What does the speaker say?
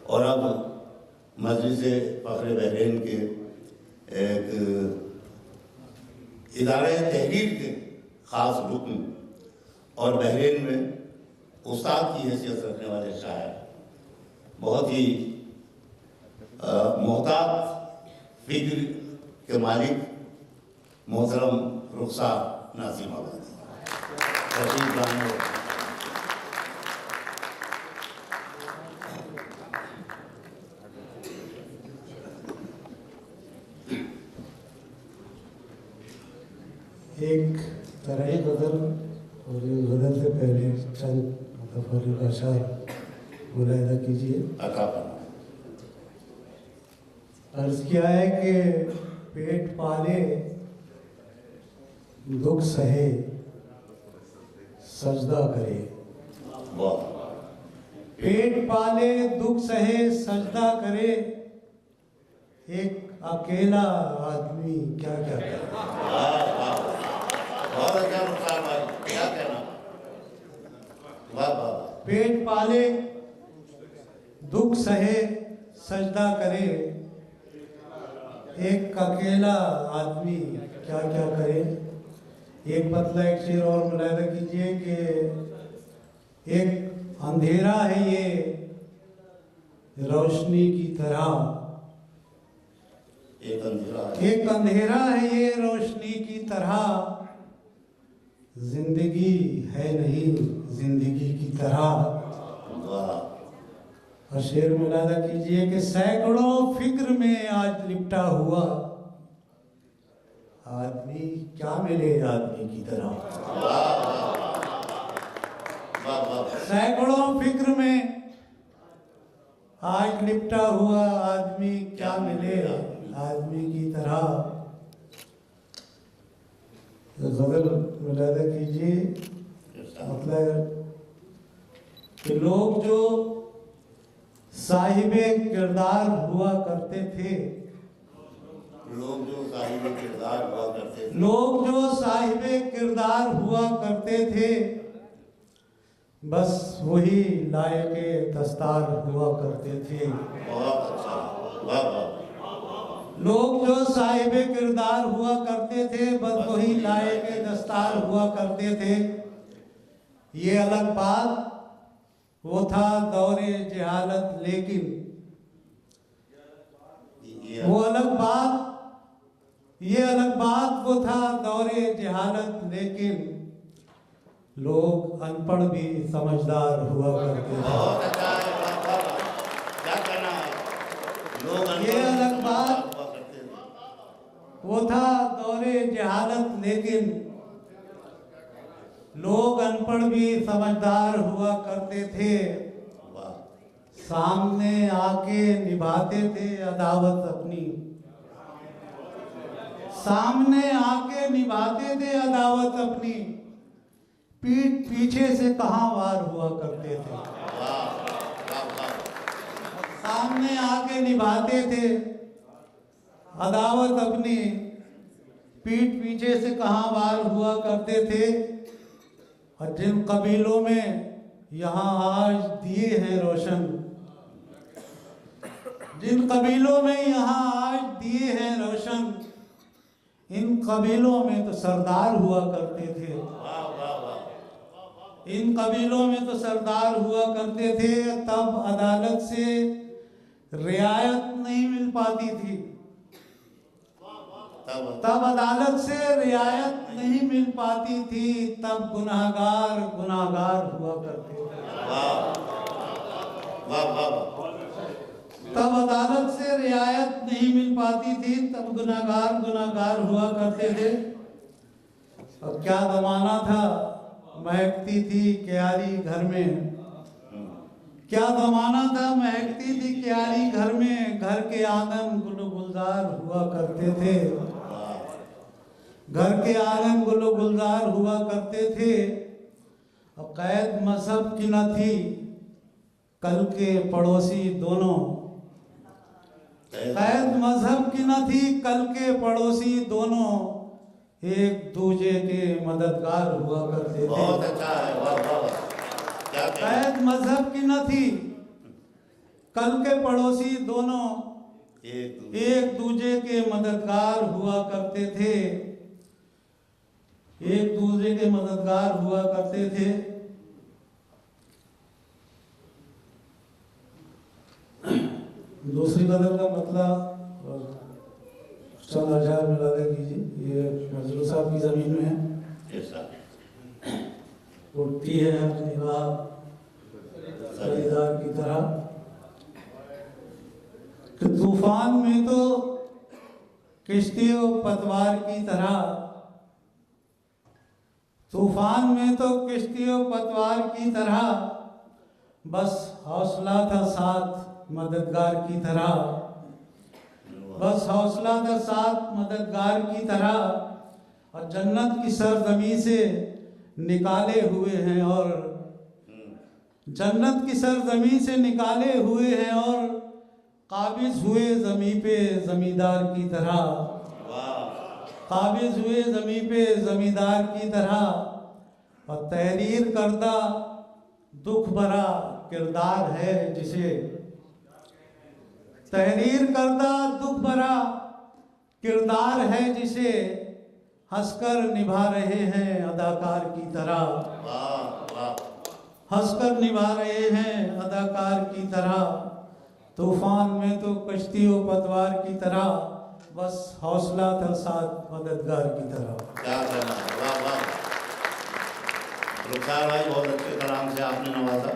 और अब मजलिस फ़ख्र बहरीन के एक इदारे तहरीर के ख़ास रुकन और बहरीन में उस्ताद की हैसियत रखने वाले शायर, बहुत ही मोहतात फिक्र के मालिक मोहतरम रुखसार नाज़िम आबादी तशरीफ लाने। एक तरह गज़ल और ये गज़ल से पहले चंद मुतफ़र्रिक़ अशार मुलाहिज़ा कीजिए। अर्ज़ किया है कि पेट पाले दुख सहे सजदा करे, पेट पाले दुख सहे सजदा करे, एक अकेला आदमी क्या क्या करे। क्या कहना, पेट पाले दुख सहे सजदा करे, एक अकेला आदमी क्या क्या करे। एक पतला एक शेर और मुलाहिज़ा कीजिए कि एक अंधेरा है ये रोशनी की तरह, एक अंधेरा है ये रोशनी की तरह, जिंदगी है नहीं जिंदगी की तरह। और शेर मुलाहिज़ा कीजिए कि सैकड़ों फिक्र में आज लिपटा हुआ आदमी क्या मिले आदमी की तरह। सैकड़ों फिक्र में आज लिपटा हुआ आदमी क्या मिले आदमी की तरह। गज़ल मुलाहिज़ा कीजिए, मतलब कि लोग जो साहिबे किरदार हुआ करते थे, लोग जो साहिबे किरदार हुआ करते थे, लोग जो साहिबे किरदार हुआ करते थे, बस वही लायके दस्तार हुआ करते थे। बहुत अच्छा, वाह वाह। लोग जो साहिबे किरदार हुआ करते थे, बस वही लायके दस्तार हुआ करते थे। ये अलग बात वो था दौरे जहालत, लेकिन वो अलग बात, ये अलग बात वो था दौरे जहालत, लेकिन लोग अनपढ़ भी समझदार हुआ करते थे। ये अलग बात वो था दौरे जहालत, लेकिन लोग अनपढ़ भी समझदार हुआ करते थे। सामने आके निभाते थे अदावत अपनी, सामने आके निभाते थे अदावत अपनी, पीठ पीछे से कहाँ वार हुआ करते थे। सामने आके निभाते थे अदावत अपनी, पीठ पीछे से कहाँ वार हुआ करते थे। और जिन कबीलों में यहाँ आज दिए हैं रोशन, जिन कबीलों में यहाँ आज दिए हैं रोशन, इन कबीलों में तो सरदार हुआ करते थे। इन कबीलों में तो सरदार हुआ करते थे। तब अदालत से रियायत नहीं मिल पाती थी, तब अदालत से रियायत नहीं मिल पाती थी, तब गुनाहगार गुनाहगार हुआ करते थे। तब अदालत से रियायत नहीं मिल पाती थी, तब गुनाहगार गुनाहगार हुआ करते थे। और क्या ज़माना था, महकती थी क्यारी घर में, क्या ज़माना था, महकती थी क्यारी घर में, घर के आंगन गुल गुलजार हुआ करते थे। घर के आंगन गुलो गुलजार हुआ करते थे। और कैद मजहब की न थी कल के पड़ोसी दोनों, कैद मजहब की न थी कल के पड़ोसी दोनों, एक दूजे के मददगार हुआ करते थे। बहुत अच्छा है, वाह वाह। कैद मजहब की न थी कल के पड़ोसी दोनों एक एक दूसरे के मददगार हुआ करते थे, एक दूसरे के मददगार हुआ करते थे। दूसरी गजल का मतलब चंद हजार में लगा कीजिए। ये नजरुल साहब की जमीन में है। ऐसा उड़ती है अपनी राह खरीदार की तरह, कि तूफान में तो किश्तियों पतवार की तरह, तूफान में तो किश्तियों पतवार की तरह, बस हौसला था साथ मददगार की तरह, बस हौसला था साथ मददगार की तरह। और जन्नत की सरजमी से निकाले हुए हैं, और जन्नत की सरजमी से निकाले हुए हैं, और काबिज हुए जमी पे जमींदार की तरह, काबिज हुए जमी पे जमींदार की तरह। और तहरीर करदा दुख भरा किरदार है जिसे, तहरीर करदा दुख भरा किरदार है जिसे, हंसकर निभा रहे हैं अदाकार की तरह, हंसकर निभा रहे हैं अदाकार की तरह। तूफान में तो कश्तियों पतवार की तरह, बस हौसला था साथ मददगार की तरह। क्या कहना, वाह वाह। रुखसार भाई बहुत अच्छे कलाम से आपने नवाजा।